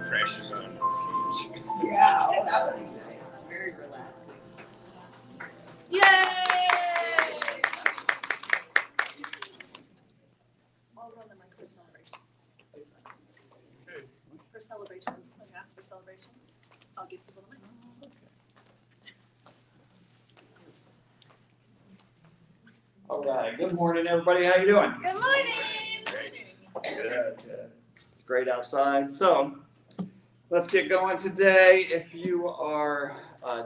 Crashes on the beach. Yeah, oh, that would be nice. Very relaxing. Yay! I'll run the mic for celebration. For celebrations, when you ask for celebrations, I'll give people the mic. All right, good morning, everybody. How you doing? Good morning. Good. It's great outside. So let's get going today. If you are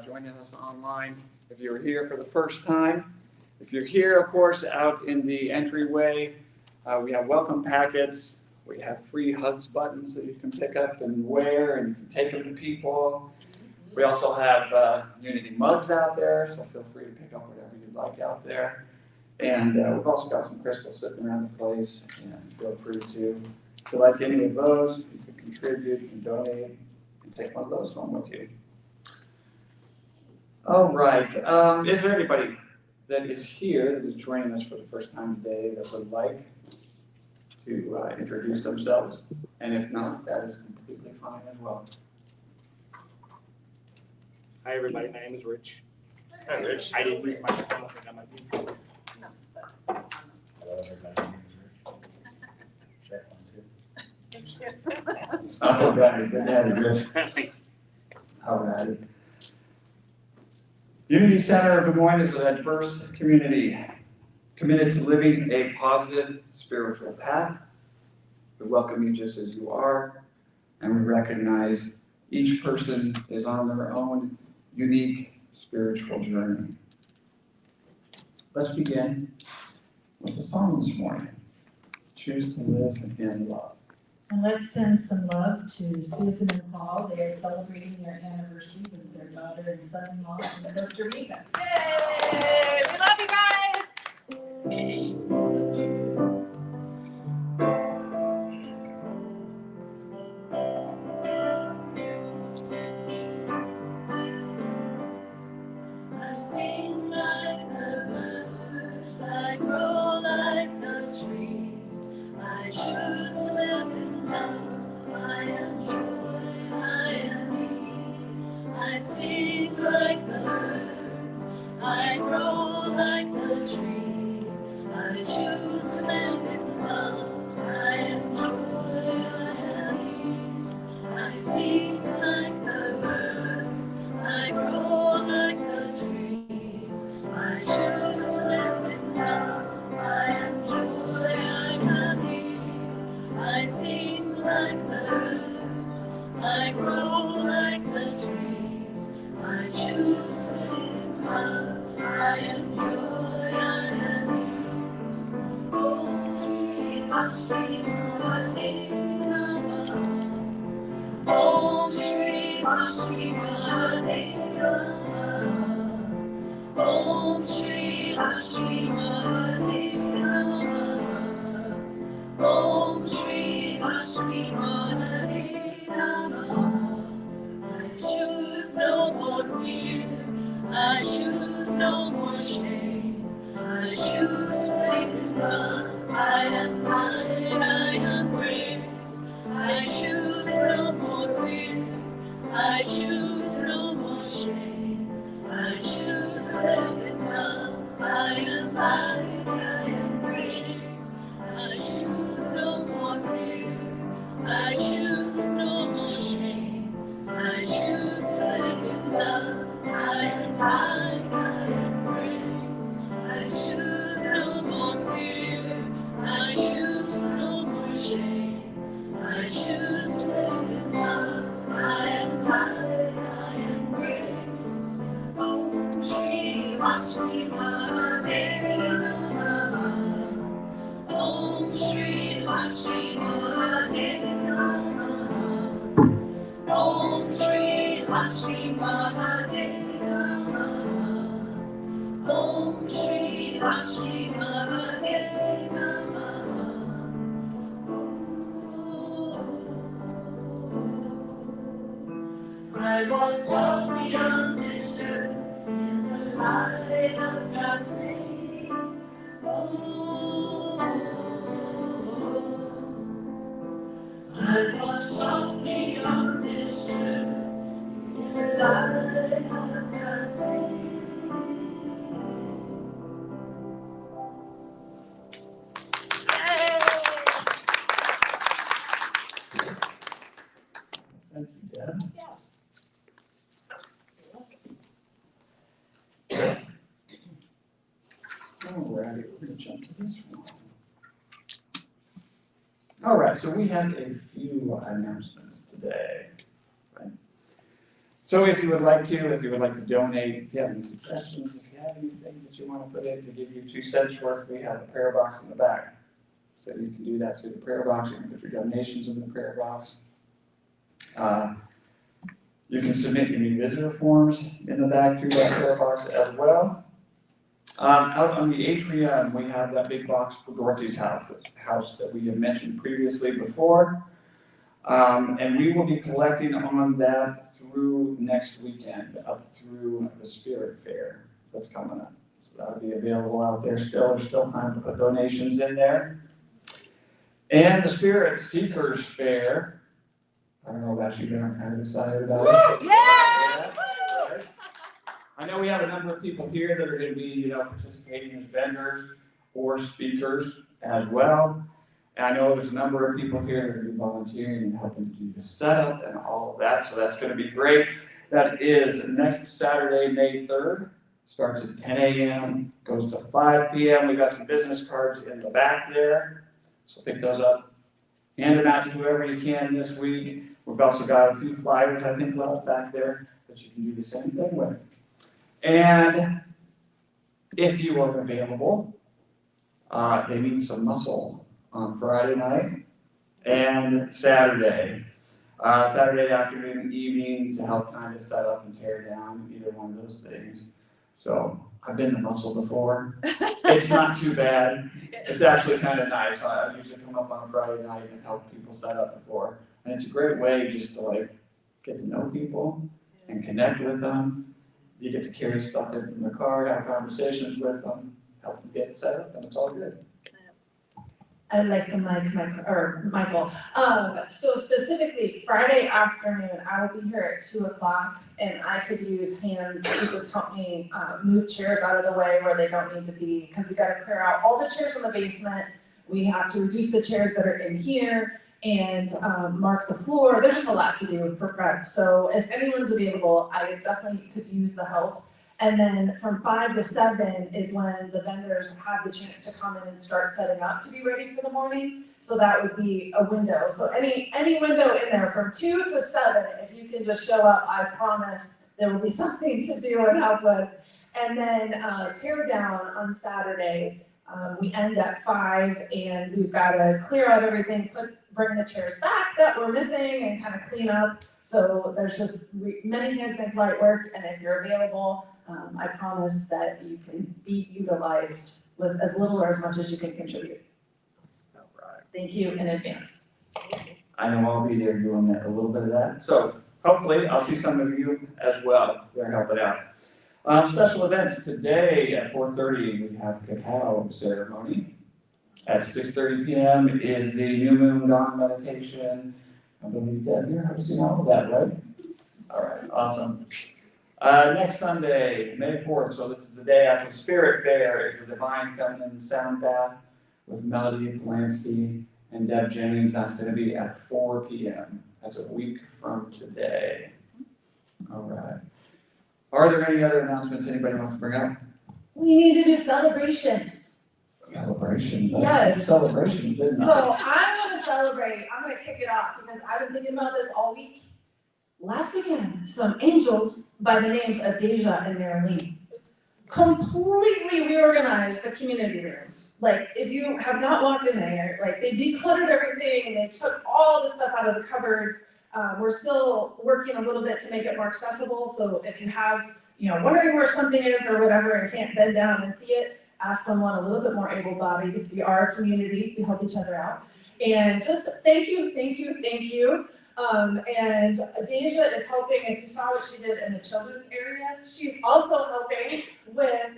joining us online, if you're here for the first time, if you're here, of course, out in the entryway, we have welcome packets. We have free hugs buttons that you can pick up and wear, and you can take them to people. We also have Unity mugs out there, so feel free to pick up whatever you'd like out there. And we've also got some crystals sitting around the place, and feel free to, if you like any of those, you can contribute, you can donate, and take one of those home with you. All right, is there anybody that is here that is joining us for the first time today that would like to introduce themselves? And if not, that is completely fine as well. Hi everybody, my name is Rich. Hi, Rich. I didn't use my phone, I think I might be in trouble. No, but Hello, everybody. Check thank you. All right, good to have you, Rich. Thanks. All right. Unity Center of Des Moines is a diverse community committed to living a positive spiritual path. We welcome you just as you are, and we recognize each person is on their own unique spiritual journey. Let's begin with the song this morning, Choose to Live in Love. And let's send some love to Susan and Paul. They are celebrating their anniversary with their daughter and son-in-law in Costa Rica. Yay! We love you guys. I sing like the birds, I grow like the trees. I choose to live in love. I am joy, I am peace. I sing like the birds, I grow like the trees. I choose to live in love. I am joy, I am peace. I sing like the birds, I grow like the trees. I choose to live in love. I am joy, I am peace. I sing like the birds, I grow like the trees. I choose to live in love. I am joy, I am peace. Oh, Shri Om Shri Shri Madheva. Om Shri Shri Madheva. Om Shri Shri Madheva. I choose no more fear. I choose no more shame. I choose to live in love. I am light, I am grace. I choose no more fear. I choose no more shame. I choose to live in love. I am light, I am grace. I choose no more fear. I choose no more shame. I choose to live in love. I am light, I am grace. I choose no more fear. I choose no more shame. I choose to live in love. I am light, Lakshmi Madate Namaha. Om Shri Lakshmi Madate Namaha. Om Shri Lakshmi Madate Namaha. Om Shri Lakshmi Madate Namaha. I walk softly on this earth in the light of God's name. Oh, I walk softly on this earth in the light of God's name. Thank you, Deb. Alrighty, we're gonna jump to this one. All right, so we have a few announcements today. Right? So if you would like to donate, if you have any suggestions, if you have anything that you want to put in to give you 2 cents worth, we have a prayer box in the back. So you can do that through the prayer box. You can put your donations in the prayer box. You can submit your new visitor forms in the back through that prayer box as well. Out on the atrium, we have that big box for Dorothy's house that we have mentioned previously before. And we will be collecting on that through next weekend, up through the Spirit Fair that's coming up. So that'll be available out there still. There's still time to put donations in there. And the Spirit Seekers Fair, I don't know about you, but I'm kind of excited about it. Yeah! Right? I know we have a number of people here that are going to be, participating as vendors or speakers as well. And I know there's a number of people here that are going to be volunteering and helping to do the setup and all of that, so that's going to be great. That is next Saturday, May 3rd. Starts at 10 a.m., goes to 5 p.m. We've got some business cards in the back there, so pick those up. Hand them out to whoever you can this week. We've also got a few flyers, I think, left back there that you can do the same thing with. And if you are available, they need some muscle on Friday night and Saturday. Saturday afternoon and evening to help kind of set up and tear down either one of those things. So I've been to muscle before. It's not too bad. It's actually kind of nice. I usually come up on a Friday night and help people set up before. And it's a great way just to get to know people and connect with them. You get to carry stuff in from the car, have conversations with them, help them get set up, and it's all good. I like the Michael. So specifically Friday afternoon, I will be here at 2:00 and I could use hands to just help me move chairs out of the way where they don't need to be, because we gotta clear out all the chairs in the basement. We have to reduce the chairs that are in here and mark the floor. There's just a lot to do for prep. So if anyone's available, I definitely could use the help. And then from 5 to 7 is when the vendors have the chance to come in and start setting up to be ready for the morning. So that would be a window. So any window in there from 2 to 7, if you can just show up, I promise there will be something to do and help with. And then tear down on Saturday. We end at 5 and we've got to clear out everything, bring the chairs back that we're missing and kind of clean up. So there's just many hands make light work, and if you're available, I promise that you can be utilized with as little or as much as you can contribute. All right. Thank you in advance. I know I'll be there doing a little bit of that. So hopefully I'll see some of you as well. They're helping out. Special events today at 4:30, we have cacao ceremony. At 6:30 p.m. is the new moon dawn meditation. I believe Deb, you're hosting all of that, right? All right, awesome. Next Sunday, May 4th, so this is the day after the Spirit Fair, is the Divine Feminine Sound Bath with Melody Polanski and Deb Jennings. That's going to be at 4 p.m. That's a week from today. All right. Are there any other announcements anybody wants to bring up? We need to do celebrations. Celebrations. Yes. Celebrations, didn't I? So I want to celebrate. I'm going to kick it off because I've been thinking about this all week. Last weekend, some angels by the names of Deja and Marilee completely reorganized the community room. Like, if you have not walked in there, like, they decluttered everything, they took all the stuff out of the cupboards. We're still working a little bit to make it more accessible, so if you have, wondering where something is or whatever and can't bend down and see it, ask someone a little bit more able-bodied. We are a community, we help each other out. And just thank you. And Deja is helping, if you saw what she did in the children's area, she's also helping with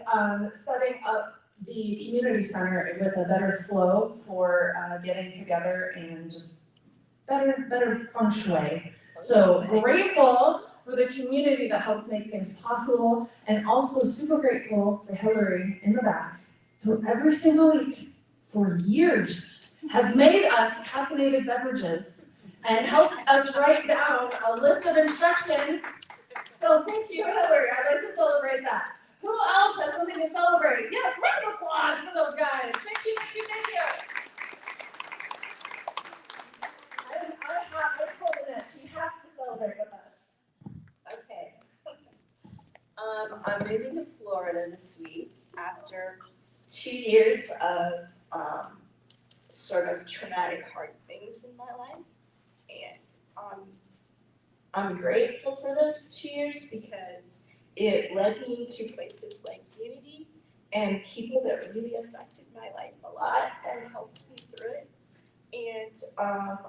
setting up the community center with a better flow for getting together and just better feng shui. So grateful for the community that helps make things possible, and also super grateful for Hillary in the back, who every single week for years has made us caffeinated beverages and helped us write down a list of instructions. So thank you, Hillary. I'd like to celebrate that. Who else has something to celebrate? Yes, round of applause for those guys. Thank you. I told Annette she has to celebrate with us. Okay. I'm moving to Florida this week after 2 years of sort of traumatic, hard things in my life. And I'm grateful for those 2 years because it led me to places like Unity and people that really affected my life a lot and helped me through it. And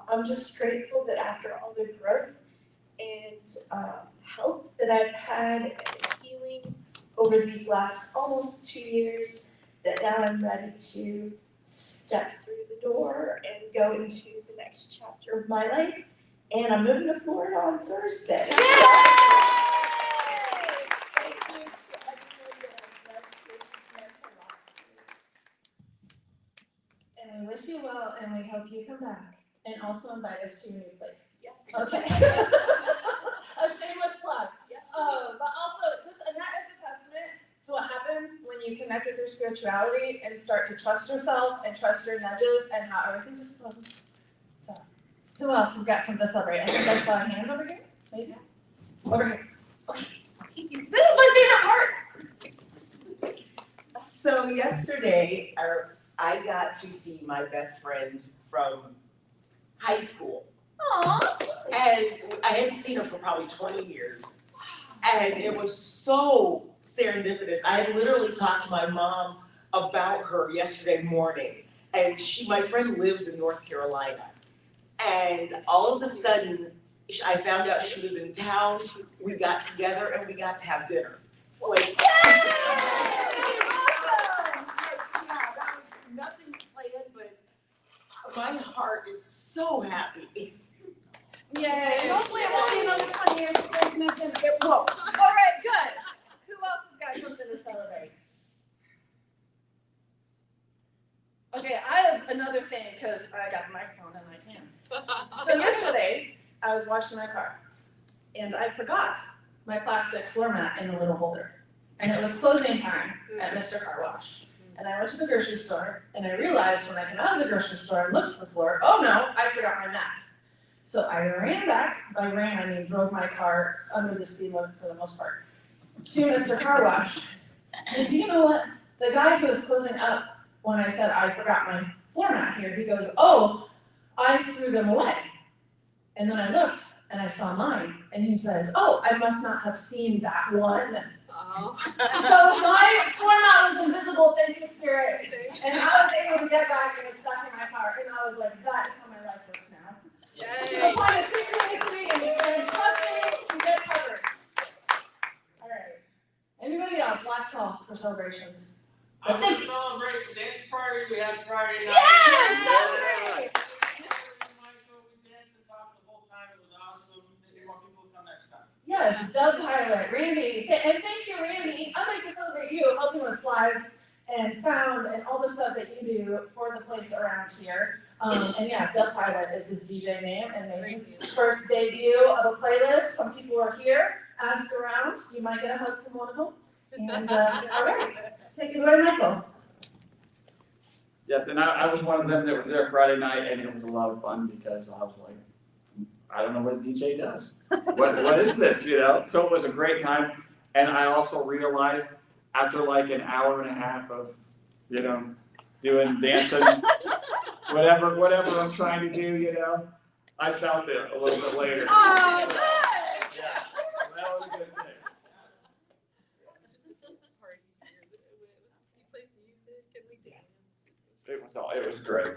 I'm just grateful that after all the growth and help that I've had and healing over these last almost 2 years, that now I'm ready to step through the door and go into the next chapter of my life. And I'm moving to Florida on Thursday. Yay! Thank you to everybody that meant a lot to me. And we wish you well, and we hope you come back and also invite us to your new place. Yes. Okay. A shameless plug. Yes. But also, and that is a testament to what happens when you connect with your spirituality and start to trust yourself and trust your nudges and how everything just flows. So, who else has got something to celebrate? I think I saw a hand over here. Maybe. Over here. Okay. This is my favorite part. So yesterday, I got to see my best friend from high school. Aww. And I hadn't seen her for probably 20 years. And it was so serendipitous. I had literally talked to my mom about her yesterday morning. And my friend lives in North Carolina. And all of a sudden, I found out she was in town. We got together and we got to have dinner. Like, nothing planned, but my heart is so happy. Yay. Hopefully it won't be another 20 years before we connect in. It won't. All right, good. Who else has got something to celebrate? Okay, I have another thing because I got the microphone and I can. So yesterday, I was washing my car and I forgot my plastic floor mat in the little holder. And it was closing time at Mr. Car Wash. And I went to the grocery store and I realized when I came out of the grocery store and looked at the floor, oh no, I forgot my mat. So I ran back, by ran I mean drove my car under the speed limit for the most part, to Mr. Car Wash. And do you know what? The guy who was closing up when I said I forgot my floor mat here, he goes, oh, I threw them away. And then I looked and I saw mine and he says, oh, I must not have seen that one. Oh. So my floor mat was invisible, thank you, Spirit. And I was able to get back and it's back in my car. And I was like, that is how my life works now. To the point of synchronicity and trusting and get covered. All right. Anybody else? Last call for celebrations. I want to celebrate the dance party we had Friday night. Yes, celebrate! Michael, we danced and talked the whole time. It was awesome. Maybe more people will come next time. Yes, Doug Pilot, Randy, and thank you, Randy. I'd like to celebrate you helping with slides and sound and all the stuff that you do for the place around here. And yeah, Doug Pilot is his DJ name and made his first debut of a playlist. Some people are here. Ask around. You might get a hug from one of them. And all right, take it away, Michael. Yes, and I was one of them that was there Friday night, and it was a lot of fun because I was like, I don't know what a DJ does. What is this, So it was a great time, and I also realized after like an hour and a half of, you know, doing dancing, whatever I'm trying to do, I felt it a little bit later. Oh, good. Yeah, that was a good thing. You played music and we danced. It was great.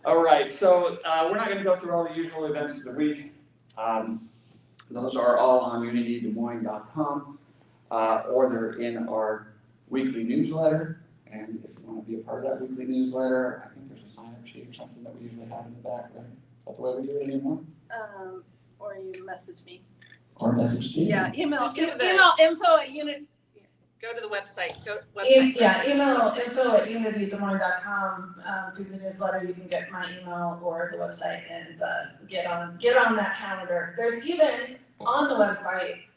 All right, so we're not going to go through all the usual events of the week. Those are all on unitydesmoines.com, or they're in our weekly newsletter. And if you want to be a part of that weekly newsletter, I think there's a sign-up sheet or something that we usually have in the back, right? Is that the way we do it anymore? Or you message me. Or message Stevie? Yeah, email Just go to the- info@unit. Go to the website, website. Yeah, email info@unitydesmoines.com, through the newsletter, you can get my email or the website and, get on that calendar. There's even on the website,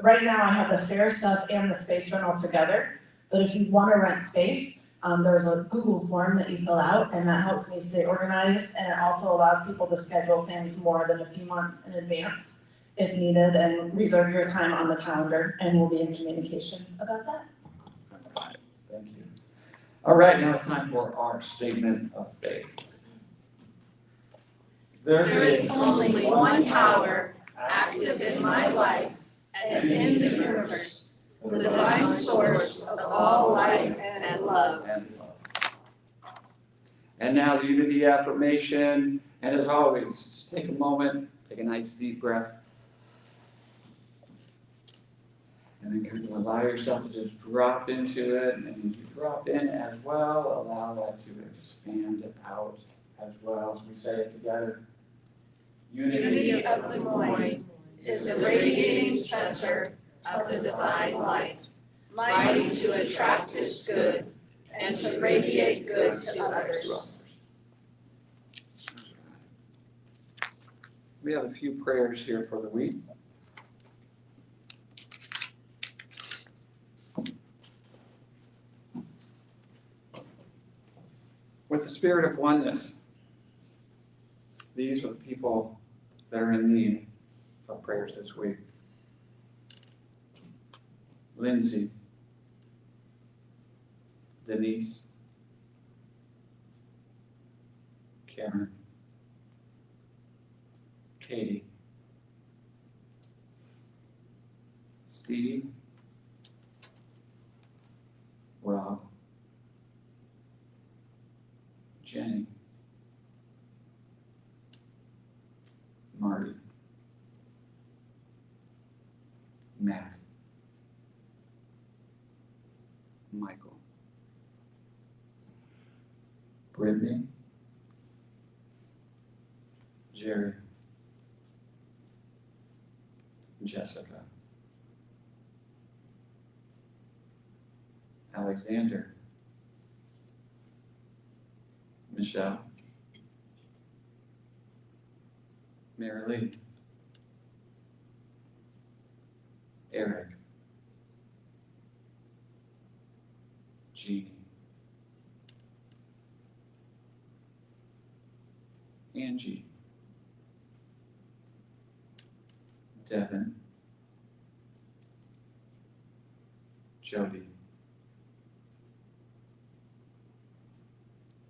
right now I have the fair stuff and the space rental together. But if you wanna rent space, there's a Google form that you fill out and that helps me stay organized. And it also allows people to schedule things more than a few months in advance if needed, and reserve your time on the calendar, and we'll be in communication about that. Thank you. All right, now it's time for our statement of faith. There is only one power active in my life and in the universe, the divine source of all life and love. And now the unity affirmation, and as always, just take a moment, take a nice deep breath. And then kind of allow yourself to just drop into it, and as you drop in as well, allow that to expand out as well as we say it together. Unity of Des Moines is the radiating center of the divine light, mighty to attract its good and to radiate good to others. We have a few prayers here for the week. With the spirit of oneness, these are the people that are in need of prayers this week. Lindsay, Denise, Karen, Katie, Steve, Rob, Jenny, Marty, Matt, Michael, Brittany, Jerry, Jessica, Alexander, Michelle, Mary Lee, Eric, Jeannie, Angie, Devin, Jody,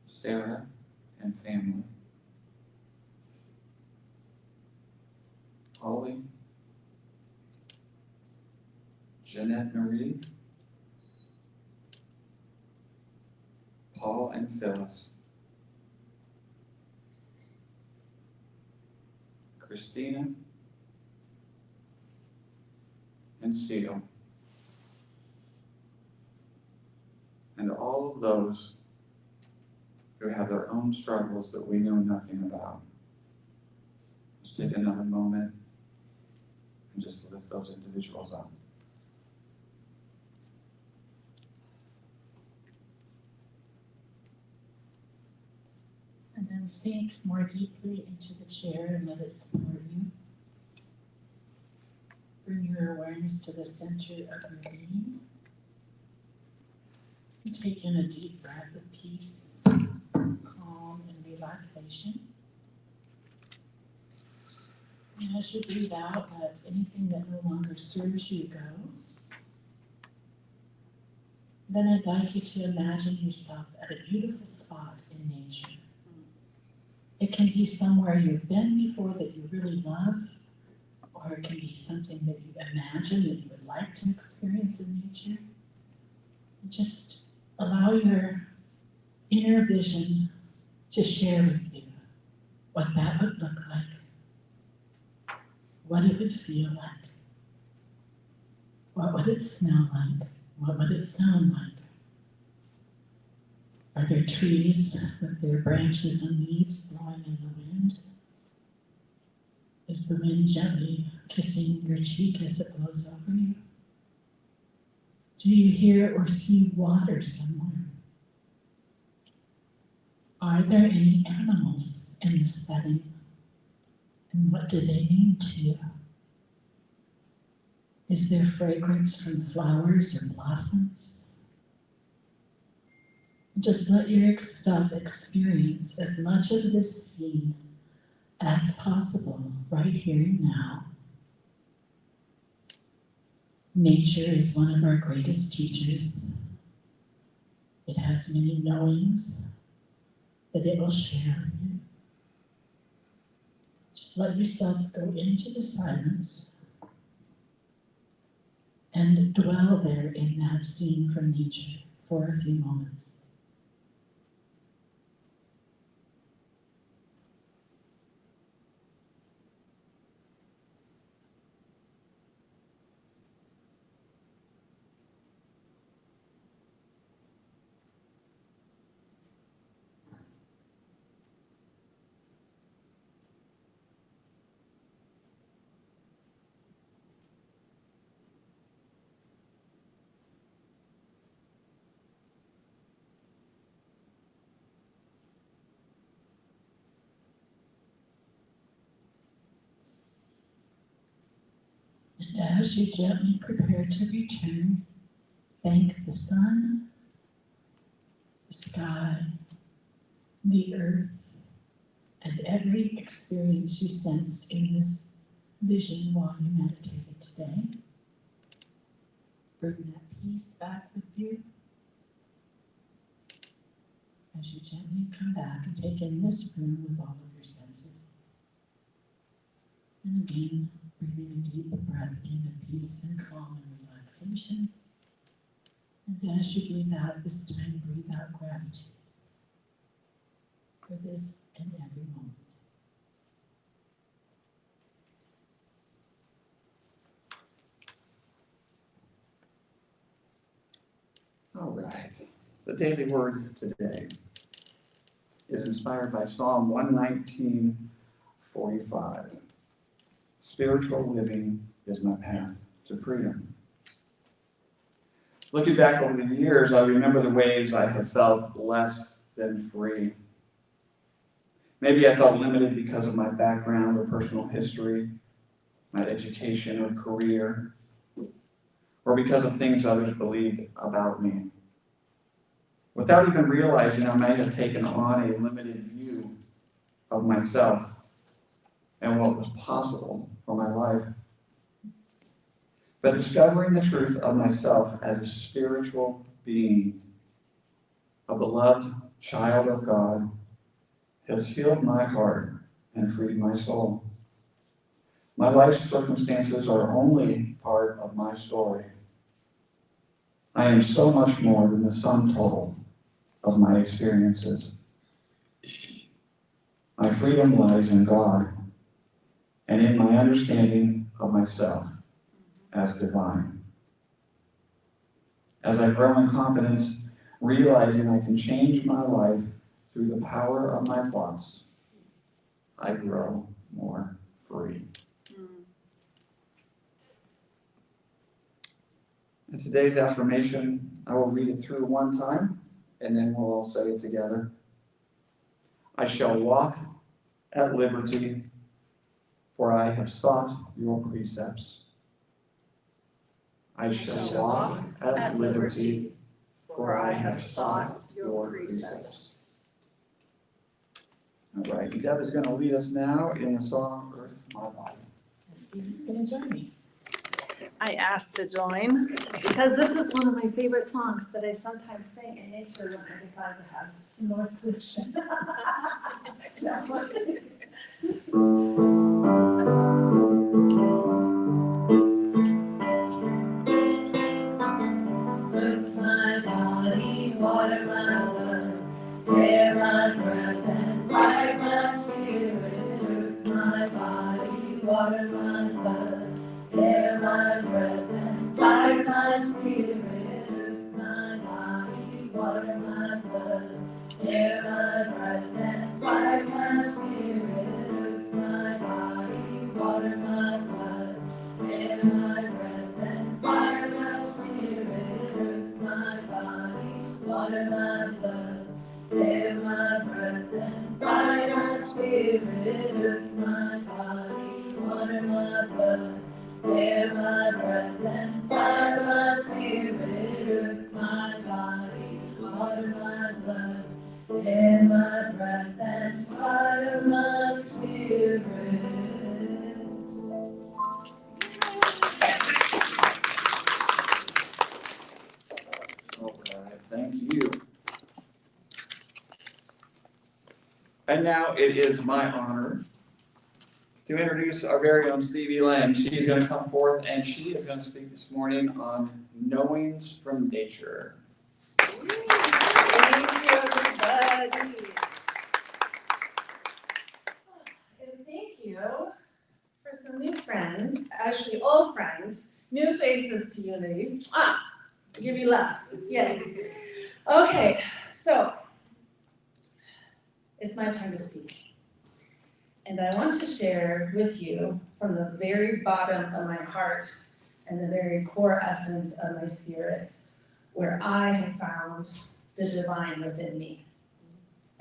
Sarah and family, Holly, Jeanette Marie, Paul and Phyllis, Christina, and Seal, and all of those who have their own struggles that we know nothing about. Just take another moment and just lift those individuals up. And then sink more deeply into the chair and let it support you. Bring your awareness to the center of your being. And take in a deep breath of peace, calm, and relaxation. And as you breathe out, let anything that no longer serves you go. then I'd like you to imagine yourself at a beautiful spot in nature. It can be somewhere you've been before that you really love, or it can be something that you imagine that you would like to experience in nature. Just allow your inner vision to share with you what that would look like, what it would feel like, what would it smell like, what would it sound like. Are there trees with their branches and leaves blowing in the wind? Is the wind gently kissing your cheek as it blows over you? Do you hear or see water somewhere? Are there any animals in the setting? And what do they mean to you? Is there fragrance from flowers or blossoms? Just let yourself experience as much of this scene as possible right here and now. Nature is one of our greatest teachers. It has many knowings that it will share with you. Just let yourself go into the silence and dwell there in that scene from nature for a few moments. And as you gently prepare to return, thank the sun, the sky, the earth, and every experience you sensed in this vision while you meditated today. Bring that peace back with you as you gently come back and take in this room with all of your senses. And again, breathing a deep breath in of peace and calm and relaxation. And as you breathe out this time, breathe out gratitude for this and every moment. All right. The daily word today is inspired by Psalm 119:45. Spiritual living is my path to freedom. Looking back over the years, I remember the ways I have felt less than free. Maybe I felt limited because of my background or personal history, my education or career, or because of things others believed about me. Without even realizing, I may have taken on a limited view of myself and what was possible for my life. But discovering the truth of myself as a spiritual being, a beloved child of God, has healed my heart and freed my soul. My life circumstances are only part of my story. I am so much more than the sum total of my experiences. My freedom lies in God and in my understanding of myself as divine. As I grow in confidence, realizing I can change my life through the power of my thoughts, I grow more free. In today's affirmation, I will read it through one time, and then we'll all say it together. I shall walk at liberty, for I have sought your precepts. I shall walk at liberty, for I have sought your precepts. All right, Deb is going to lead us now in the song, Earth, My Body. And Stevie's going to join me. I asked to join because this is one of my favorite songs that I sometimes sing in nature when I decide to have some noise pollution. Earth, my body, water, my blood, air, my breath, and fire, my spirit. Earth, my body, water, my blood, air, my breath, and fire, my spirit. Earth, my body, water, my blood, air, my breath, and fire, my spirit. Earth, my body, water, my blood, air, my breath, and fire, my spirit. Earth, my body, water, my blood, air, my breath, and fire, my spirit. Earth, my body, water, my blood, air, my breath, and fire, my spirit. Earth, my body, water, my blood, air, my breath, and fire, my spirit. All right, thank you. And now it is my honor to introduce our very own Stevie Lynn. She's going to come forth and she is going to speak this morning on knowings from nature. Thank you, everybody. And thank you for some new friends, actually old friends, new faces to Unity. I'll give you love. Yay. Okay, so it's my time to speak. And I want to share with you from the very bottom of my heart and the very core essence of my spirit where I have found the divine within me.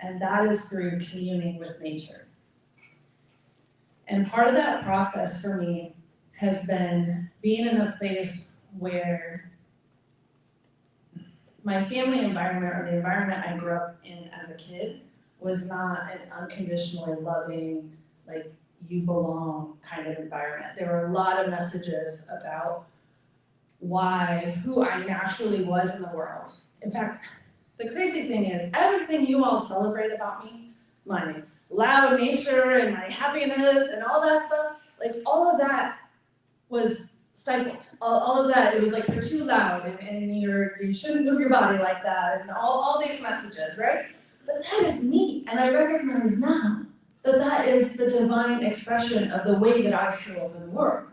And that is through communing with nature. And part of that process for me has been being in a place where my family environment or the environment I grew up in as a kid was not an unconditionally loving, like you belong kind of environment. There were a lot of messages about who I naturally was in the world. In fact, the crazy thing is everything you all celebrate about me, my loud nature and my happiness and all that stuff, like all of that was stifled. All of that, it was like you're too loud and you shouldn't move your body like that and all these messages, right? But that is me, and I recognize now that that is the divine expression of the way that I show up in the world.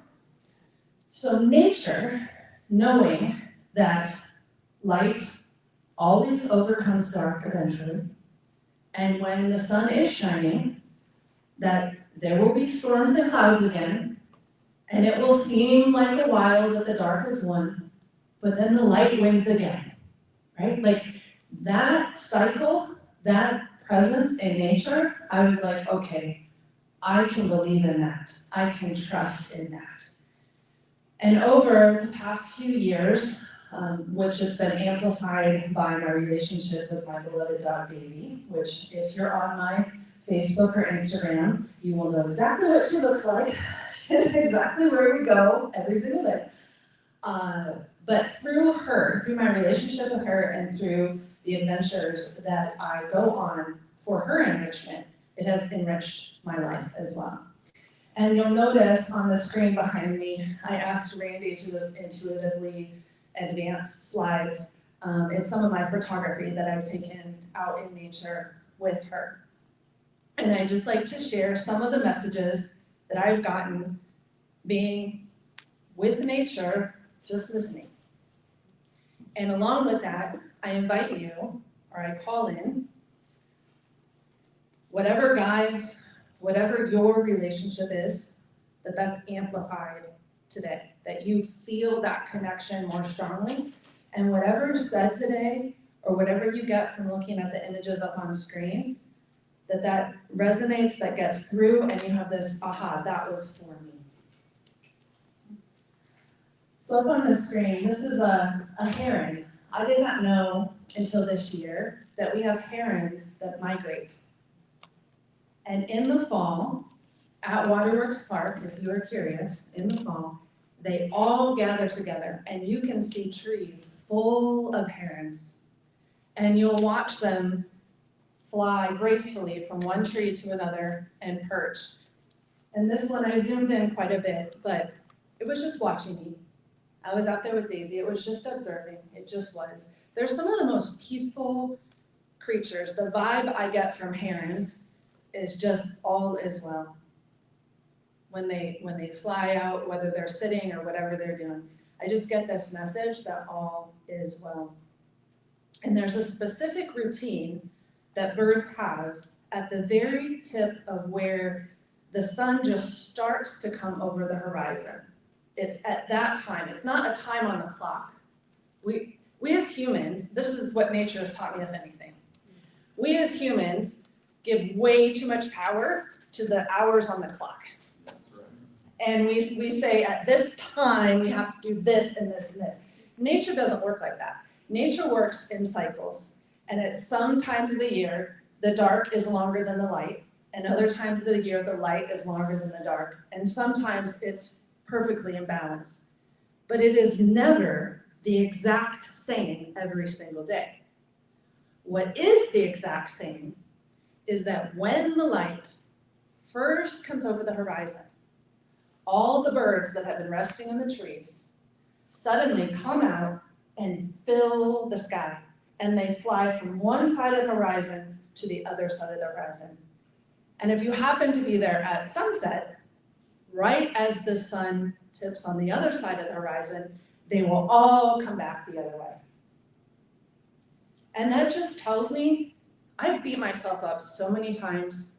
So nature, knowing that light always overcomes dark eventually, and when the sun is shining, that there will be storms and clouds again, and it will seem like a while that the dark has won, but then the light wins again, right? Like that cycle, that presence in nature, I was like, okay, I can believe in that. I can trust in that. And over the past few years, which has been amplified by my relationship with my beloved dog Daisy, which if you're on my Facebook or Instagram, you will know exactly what she looks like and exactly where we go every single day. But through my relationship with her and through the adventures that I go on for her enrichment, it has enriched my life as well. And you'll notice on the screen behind me, I asked Randy to just intuitively advance slides. It's some of my photography that I've taken out in nature with her. And I just like to share some of the messages that I've gotten being with nature, just listening. And along with that, I invite you, or I call in, whatever guides, whatever your relationship is, that's amplified today, that you feel that connection more strongly, and whatever is said today, or whatever you get from looking at the images up on screen, that resonates, that gets through, and you have this, aha, that was for me. So up on the screen, this is a heron. I did not know until this year that we have herons that migrate. And in the fall, at Waterworks Park, if you are curious, in the fall, they all gather together and you can see trees full of herons. And you'll watch them fly gracefully from one tree to another and perch. And this one I zoomed in quite a bit, but it was just watching me. I was out there with Daisy, it was just observing, it just was. They're some of the most peaceful creatures. The vibe I get from herons is just all is well. When they fly out, whether they're sitting or whatever they're doing, I just get this message that all is well. And there's a specific routine that birds have at the very tip of where the sun just starts to come over the horizon. It's at that time, it's not a time on the clock. We as humans, this is what nature has taught me, if anything. We as humans give way too much power to the hours on the clock. And we say at this time, we have to do this and this and this. Nature doesn't work like that. Nature works in cycles. And at some times of the year, the dark is longer than the light. And other times of the year, the light is longer than the dark. And sometimes it's perfectly in balance. But it is never the exact same every single day. What is the exact same is that when the light first comes over the horizon, all the birds that have been resting in the trees suddenly come out and fill the sky. And they fly from one side of the horizon to the other side of the horizon. And if you happen to be there at sunset, right as the sun tips on the other side of the horizon, they will all come back the other way. And that just tells me, I've beat myself up so many times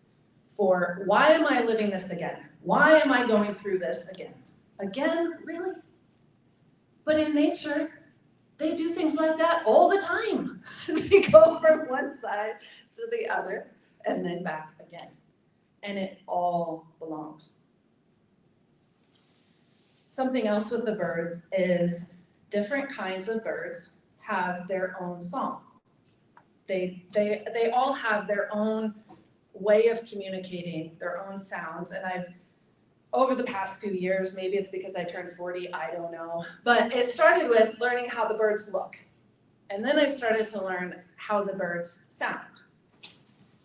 for why am I living this again? Why am I going through this again? Again, really? But in nature, they do things like that all the time. They go from one side to the other and then back again. And it all belongs. Something else with the birds is different kinds of birds have their own song. They all have their own way of communicating, their own sounds. And over the past few years, maybe it's because I turned 40, I don't know. But it started with learning how the birds look. And then I started to learn how the birds sound.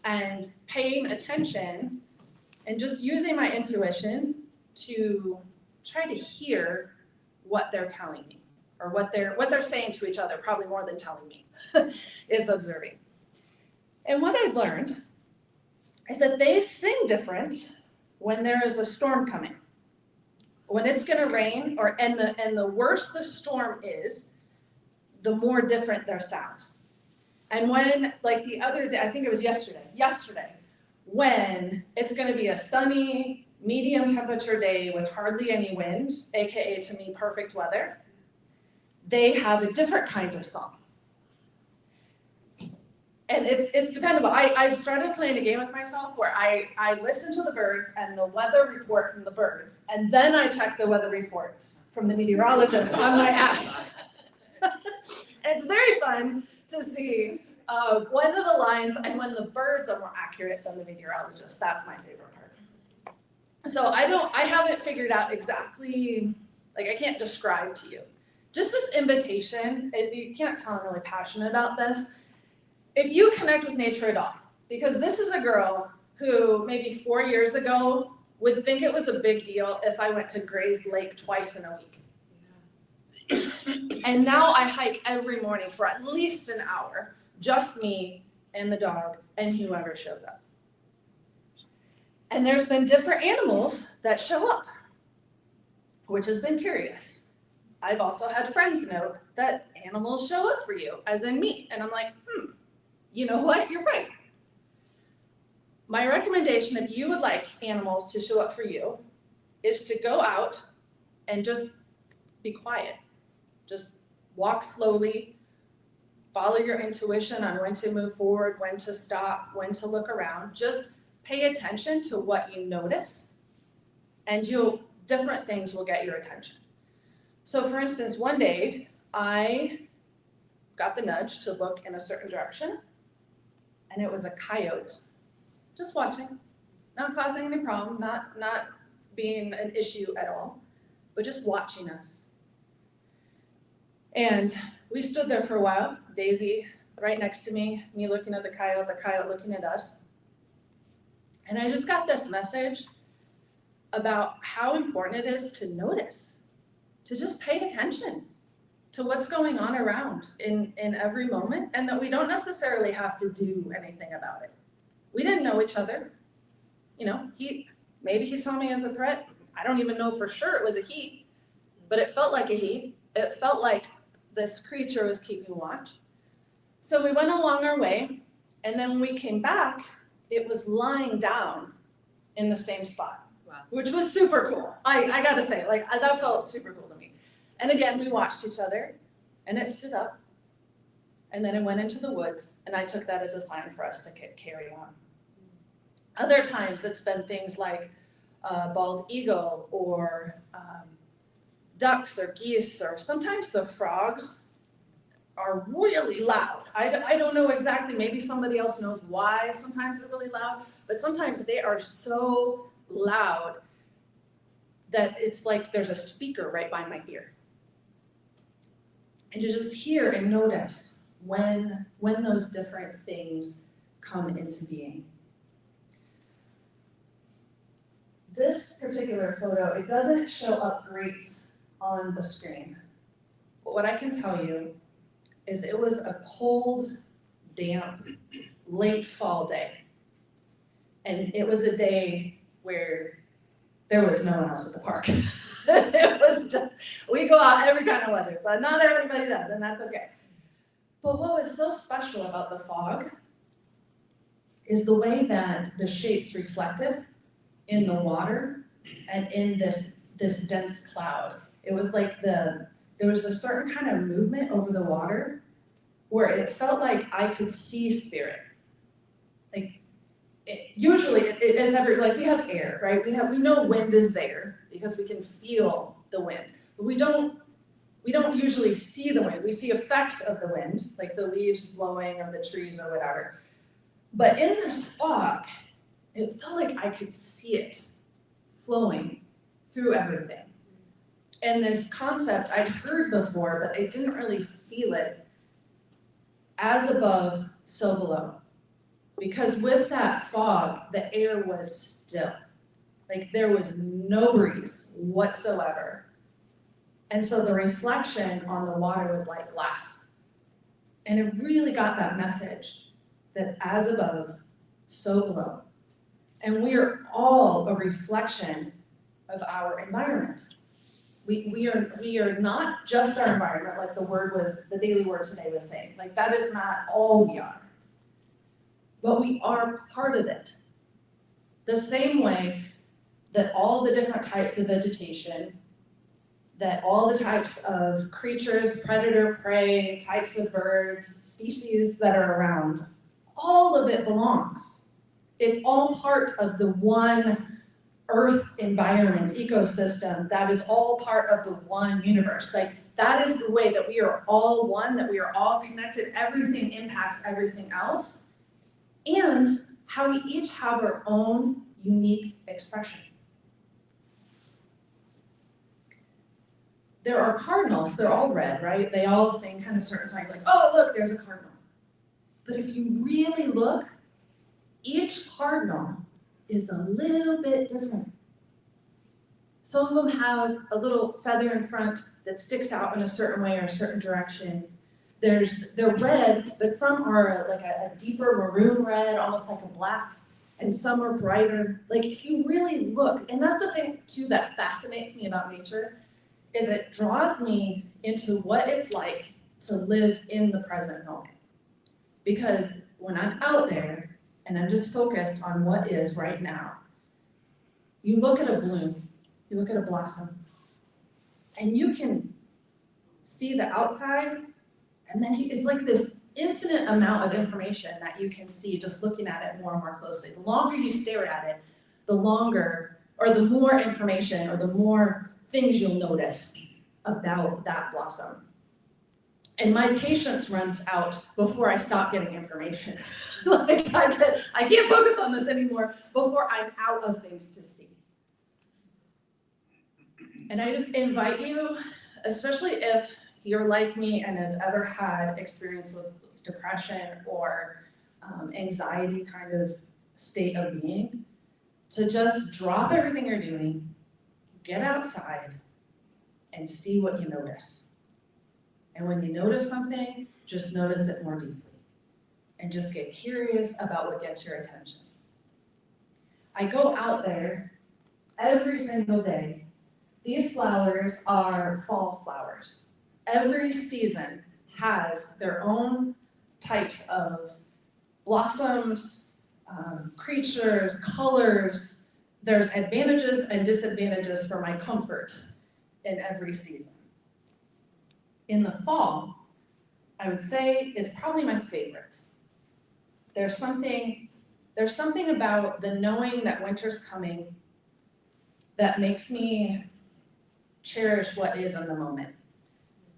And paying attention and just using my intuition to try to hear what they're telling me or what they're saying to each other, probably more than telling me, is observing. And what I've learned is that they sing different when there is a storm coming. When it's gonna rain, and the worse the storm is, the more different their sound. And when, like the other day, I think it was yesterday, when it's gonna be a sunny, medium temperature day with hardly any wind, AKA to me, perfect weather, they have a different kind of song. And it's dependable. I've started playing a game with myself where I listen to the birds and the weather report from the birds, and then I check the weather report from the meteorologist on my app. It's very fun to see when it aligns and when the birds are more accurate than the meteorologist. That's my favorite part. So I haven't figured out exactly, like I can't describe to you. Just this invitation, if you can't tell I'm really passionate about this, if you connect with nature at all, because this is a girl who maybe 4 years ago would think it was a big deal if I went to Gray's Lake twice in a week. And now I hike every morning for at least an hour, just me and the dog and whoever shows up. And there's been different animals that show up, which has been curious. I've also had friends note that animals show up for you, as in me. And I'm like, you know what? You're right. My recommendation, if you would like animals to show up for you, is to go out and just be quiet. Just walk slowly, follow your intuition on when to move forward, when to stop, when to look around. Just pay attention to what you notice, and different things will get your attention. So for instance, one day I got the nudge to look in a certain direction, and it was a coyote, just watching, not causing any problem, not being an issue at all. but just watching us. And we stood there for a while, Daisy right next to me looking at the coyote looking at us. And I just got this message about how important it is to notice, to just pay attention to what's going on around in every moment, and that we don't necessarily have to do anything about it. We didn't know each other. You know, maybe he saw me as a threat. I don't even know for sure it was a he, but it felt like a he. It felt like this creature was keeping watch. So we went along our way, and then when we came back, it was lying down in the same spot, Wow. Which was super cool. I gotta say, that felt super cool to me. And again, we watched each other, and it stood up, and then it went into the woods, and I took that as a sign for us to carry on. Other times, it's been things like bald eagle or ducks or geese, or sometimes the frogs are really loud. I don't know exactly, maybe somebody else knows why sometimes they're really loud, but sometimes they are so loud that it's like there's a speaker right by my ear. And you just hear and notice when those different things come into being. This particular photo, it doesn't show up great on the screen. But what I can tell you is it was a cold, damp, late fall day. And it was a day where there was no one else at the park. It was just, we go out every kind of weather, but not everybody does, and that's okay. But what was so special about the fog is the way that the shapes reflected in the water and in this dense cloud. It was like there was a certain kind of movement over the water where it felt like I could see spirit. Like, usually it's like we have air, right? We know wind is there because we can feel the wind, but we don't usually see the wind. We see effects of the wind, like the leaves blowing or the trees or whatever. But in this fog, it felt like I could see it flowing through everything. And this concept I'd heard before, but I didn't really feel it. As above, so below. Because with that fog, the air was still. Like there was no breeze whatsoever. And so the reflection on the water was like glass. And it really got that message that as above, so below. And we are all a reflection of our environment. We are not just our environment, like the daily word today was saying. Like that is not all we are. But we are part of it. The same way that all the different types of vegetation, that all the types of creatures, predator, prey, types of birds, species that are around, all of it belongs. It's all part of the one Earth environment, ecosystem, that is all part of the one universe. Like that is the way that we are all one, that we are all connected. Everything impacts everything else. And how we each have our own unique expression. There are cardinals, they're all red, right? They all sing kind of certain signs, like, oh, look, there's a cardinal. But if you really look, each cardinal is a little bit different. Some of them have a little feather in front that sticks out in a certain way or a certain direction. They're red, but some are like a deeper maroon red, almost like a black, and some are brighter. Like if you really look, and that's the thing too that fascinates me about nature, is it draws me into what it's like to live in the present moment. Because when I'm out there and I'm just focused on what is right now, you look at a bloom, you look at a blossom, and you can see the outside, and then it's like this infinite amount of information that you can see just looking at it more and more closely. The longer you stare at it, the longer, or the more information, or the more things you'll notice about that blossom. And my patience runs out before I stop getting information. Like I can't focus on this anymore before I'm out of things to see. And I just invite you, especially if you're like me and have ever had experience with depression or anxiety kind of state of being, to just drop everything you're doing, get outside, and see what you notice. And when you notice something, just notice it more deeply. And just get curious about what gets your attention. I go out there every single day. These flowers are fall flowers. Every season has their own types of blossoms, creatures, colors. There's advantages and disadvantages for my comfort in every season. In the fall, I would say it's probably my favorite. There's something about the knowing that winter's coming that makes me cherish what is in the moment.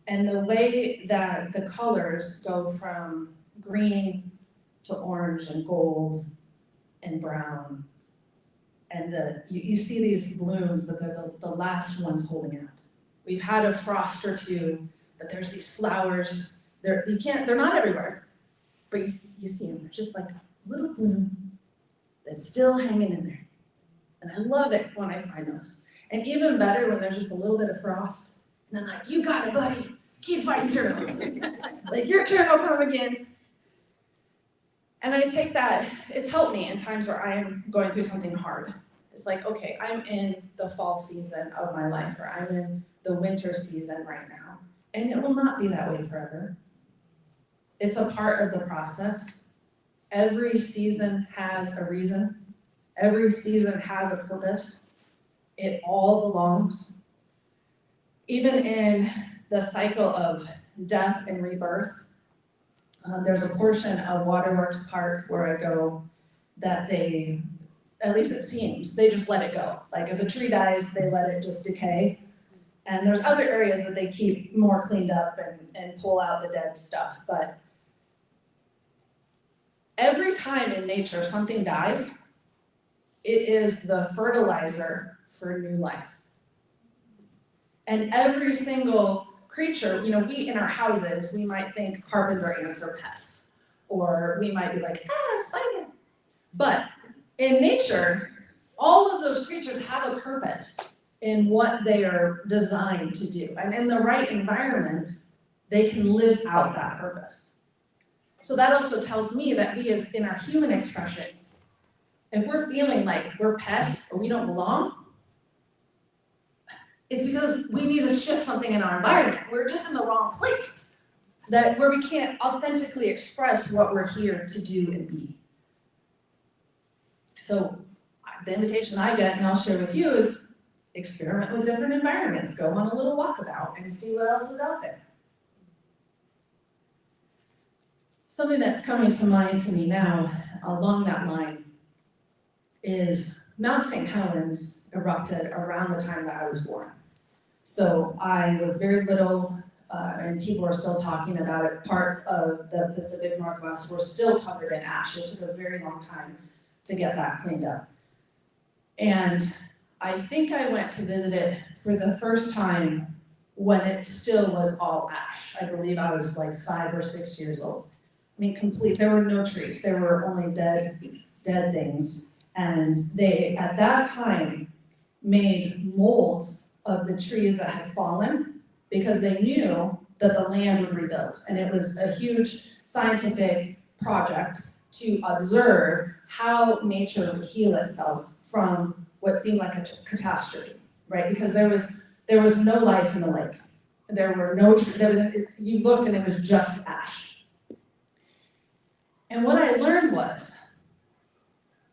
And the way that the colors go from green to orange and gold and brown, and you see these blooms that they're the last ones holding out. We've had a frost or two, but there's these flowers. They're not everywhere, but you see them. They're just like a little bloom that's still hanging in there. And I love it when I find those. And even better when there's just a little bit of frost. And I'm like, you got it, buddy. Keep fighting through. Like, your turn will come again. And I take that, it's helped me in times where I am going through something hard. It's like, okay, I'm in the fall season of my life, or I'm in the winter season right now. And it will not be that way forever. It's a part of the process. Every season has a reason. Every season has a purpose. It all belongs. Even in the cycle of death and rebirth, there's a portion of Waterworks Park where I go that they, at least it seems, they just let it go. Like if a tree dies, they let it just decay. And there's other areas that they keep more cleaned up and pull out the dead stuff. But every time in nature something dies, it is the fertilizer for new life. And every single creature, we in our houses, we might think carpenter ants are pests. Or we might be like, spider. But in nature, all of those creatures have a purpose in what they are designed to do. And in the right environment, they can live out that purpose. So that also tells me that we as in our human expression, if we're feeling like we're pests or we don't belong, it's because we need to shift something in our environment. We're just in the wrong place, where we can't authentically express what we're here to do and be. So the invitation I get, and I'll share with you, is experiment with different environments. Go on a little walkabout and see what else is out there. Something that's coming to mind to me now along that line is Mount St. Helens erupted around the time that I was born. So I was very little, and people are still talking about it. Parts of the Pacific Northwest were still covered in ash. It took a very long time to get that cleaned up. And I think I went to visit it for the first time when it still was all ash. I believe I was like 5 or 6 years old. I mean, complete, there were no trees. There were only dead things. And they, at that time, made molds of the trees that had fallen because they knew that the land would rebuild. And it was a huge scientific project to observe how nature would heal itself from what seemed like a catastrophe, right? Because there was no life in the lake. There were no, you looked and it was just ash. And what I learned was,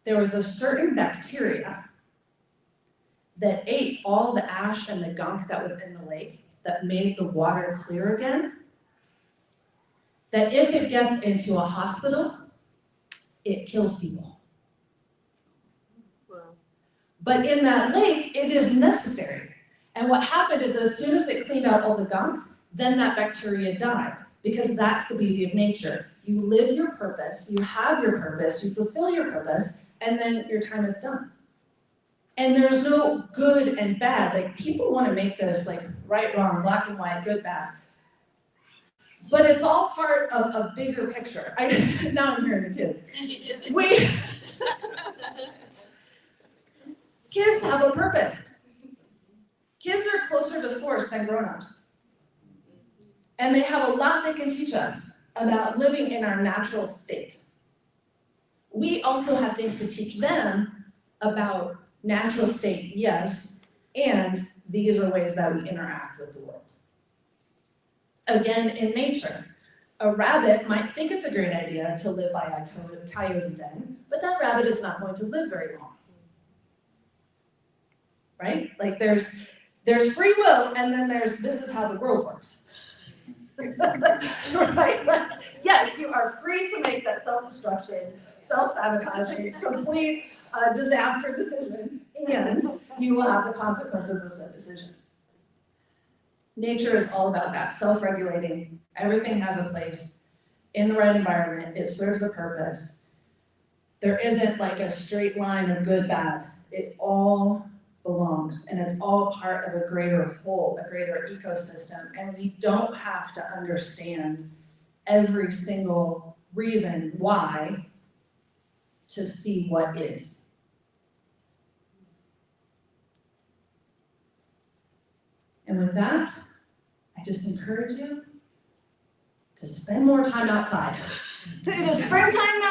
there was a certain bacteria that ate all the ash and the gunk that was in the lake that made the water clear again, that if it gets into a hospital, it kills people. Wow. But in that lake, it is necessary. And what happened is as soon as it cleaned out all the gunk, then that bacteria died, because that's the beauty of nature. You live your purpose, you have your purpose, you fulfill your purpose, and then your time is done. And there's no good and bad. Like, people want to make this like right, wrong, black and white, good, bad. But it's all part of a bigger picture. Now I'm hearing the kids. Kids have a purpose. Kids are closer to source than grown-ups. And they have a lot they can teach us about living in our natural state. We also have things to teach them about natural state, yes, and these are ways that we interact with the world. Again, in nature, a rabbit might think it's a great idea to live by a coyote den, but that rabbit is not going to live very long. Right? Like there's free will, and then this is how the world works. Right? Like, yes, you are free to make that self-destruction, self-sabotaging, complete disaster decision, and you will have the consequences of said decision. Nature is all about that, self-regulating. Everything has a place in the right environment. It serves a purpose. There isn't like a straight line of good, bad. It all belongs, and it's all part of a greater whole, a greater ecosystem, and we don't have to understand every single reason why to see what is. And with that, I just encourage you to spend more time outside. It is springtime now.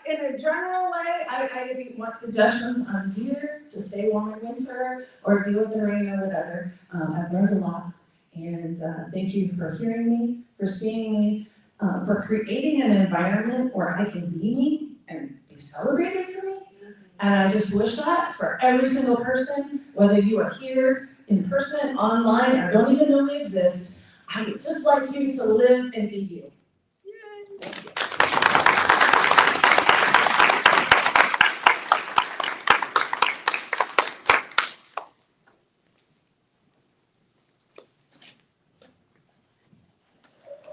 In a general way, if you want suggestions on gear to stay warm in winter or deal with the rain or whatever, I've learned a lot. And thank you for hearing me, for seeing me, for creating an environment where I can be me and be celebrated for me. And I just wish that for every single person, whether you are here in person, online, or don't even know we exist. I would just like you to live and be you. Thank you.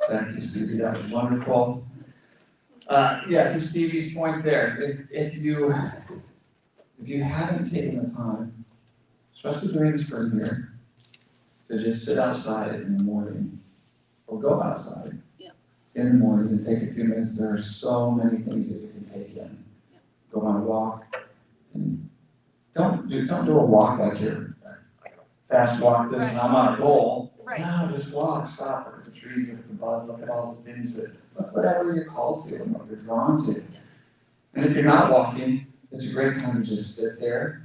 Thank you, Stevie, that was wonderful. To Stevie's point there, if you haven't taken the time, especially during the spring here, to just sit outside in the morning, or go outside in the morning and take a few minutes, there are so many things that you can take in. Go on a walk, and don't do a walk like you're fast walk this and I'm on a goal. Right. No, just walk, stop, look at the trees, look at the buds, look at all the things whatever you're called to and what you're drawn to. Yes. And if you're not walking, it's a great time to just sit there.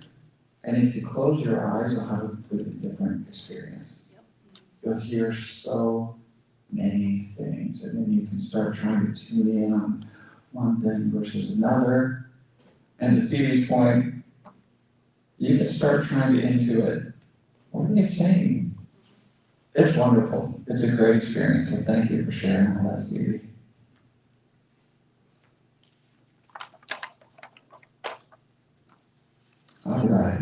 And if you close your eyes, you'll have a completely different experience. Yep. You'll hear so many things, and then you can start trying to tune in on one thing versus another. And to Stevie's point, you can start trying to intuit. What are they saying? It's wonderful. It's a great experience, so thank you for sharing all that, Stevie. All right.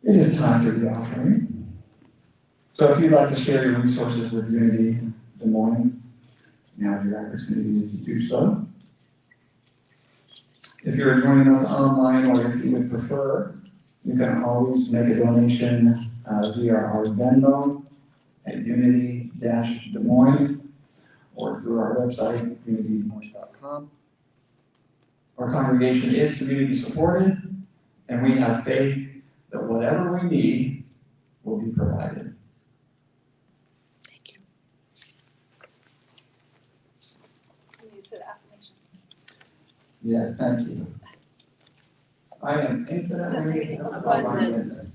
It is time for the offering. So if you'd like to share your resources with Unity Des Moines, now's your opportunity to do so. If you're joining us online, or if you would prefer, you can always make a donation via our Venmo at Unity-Des Moines, or through our website, unitydesmoines.com. Our congregation is community supported, and we have faith that whatever we need will be provided. Thank you. Can you say the affirmation? Yes, thank you. I am infinitely Abundant.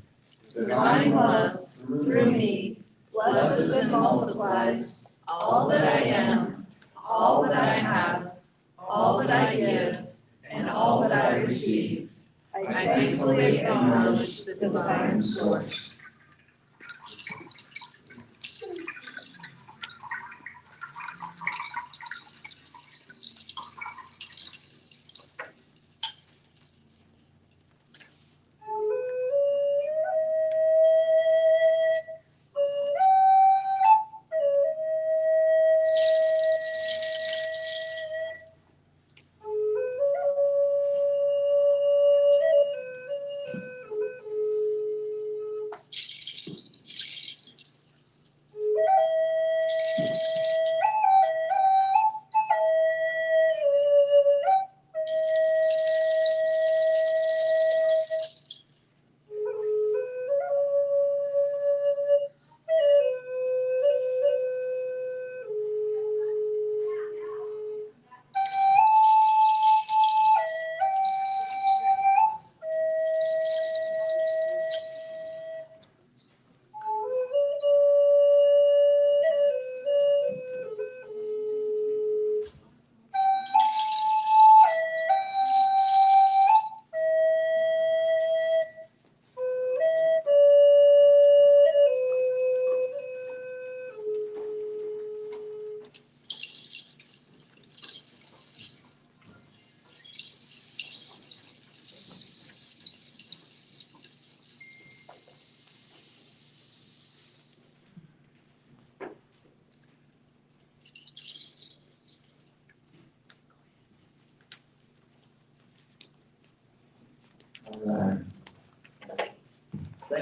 Divine love through me blesses and multiplies all that I am, all that I have, all that I give, and all that I receive. I thankfully acknowledge the divine source.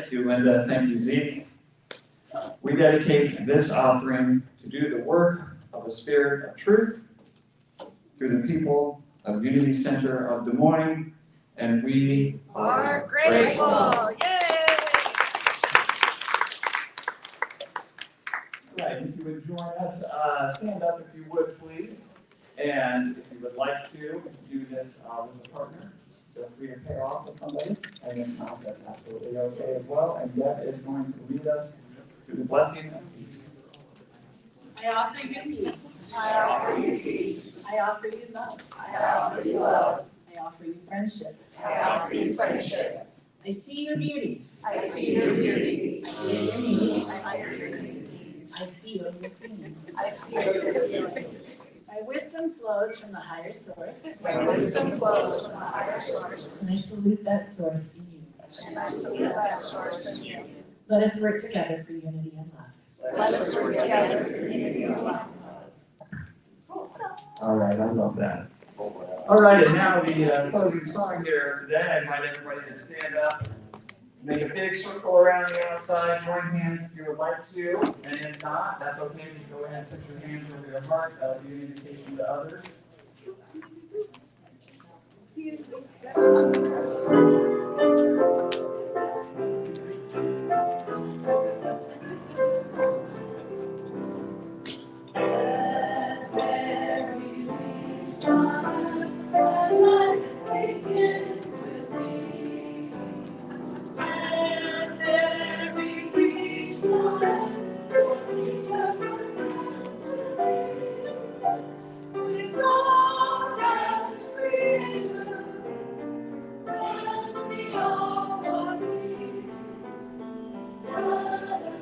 Thank you, Linda. Thank you, Zeke. We dedicate this offering to do the work of the Spirit of Truth through the people of Unity Center of Des Moines, and we Are grateful. Yay! Right, if you would join us, stand up if you would, please. And if you would like to do this with a partner, feel free to pay off with somebody. And if not, that's absolutely okay as well. And Deb is going to lead us to the blessing of peace. I offer you peace. I offer you peace. I offer you love. I offer you love. I offer you friendship. I offer you friendship. I see your beauty. I see your beauty. I hear your needs. I hear your needs. I feel your feelings. I feel your feelings. My wisdom flows from the higher source. My wisdom flows from the higher source. And I salute that source in you. And I salute that source in you. Let us work together for unity and love. Let us work together for unity and love. All right, I love that. All right, and now the closing song here today. I invite everybody to stand up, make a big circle around the outside, join hands if you would like to, and if not, that's okay. Just go ahead and put your hands over your heart, do an invitation to others.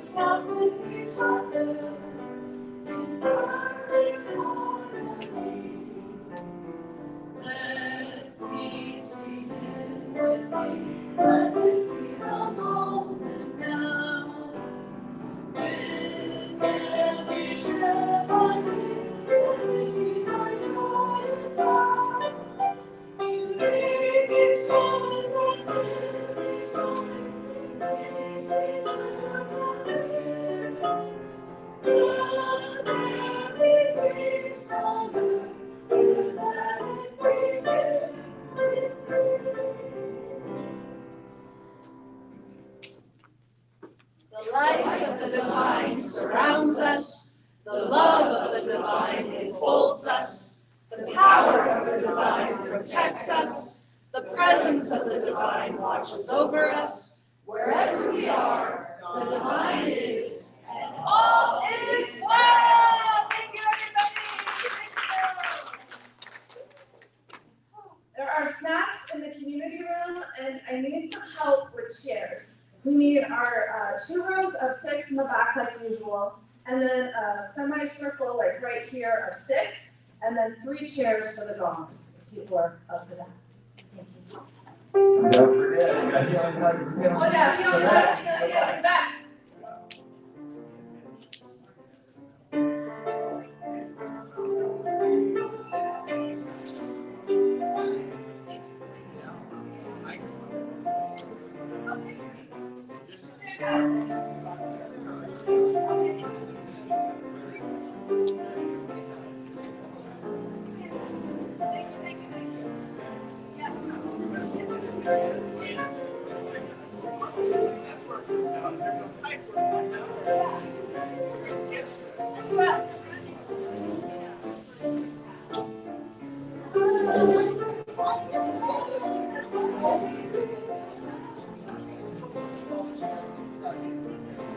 Stop with each other in perfect harmony. Let peace begin with me. Let this be the moment now. With every step I take, let this be my joyous hour. To take each moment and every moment, peace eternally. Let there be peace on earth, let it begin with The light of the divine surrounds us. The love of the divine enfolds us. The power of the divine protects us. The presence of the divine watches over us. Wherever we are, the divine is, and all is well. Thank you, everybody. Thank you. There are snacks in the community room, and I need some help with chairs. We need our 2 rows of 6 in the back like usual, and then a semicircle like right here of 6, and then 3 chairs for the gongs, if people are up for that. Thank you. Don't forget, you got healing hugs and healing Oh yeah, kisses for that. yes, back. That's where it comes out. There's a pipe.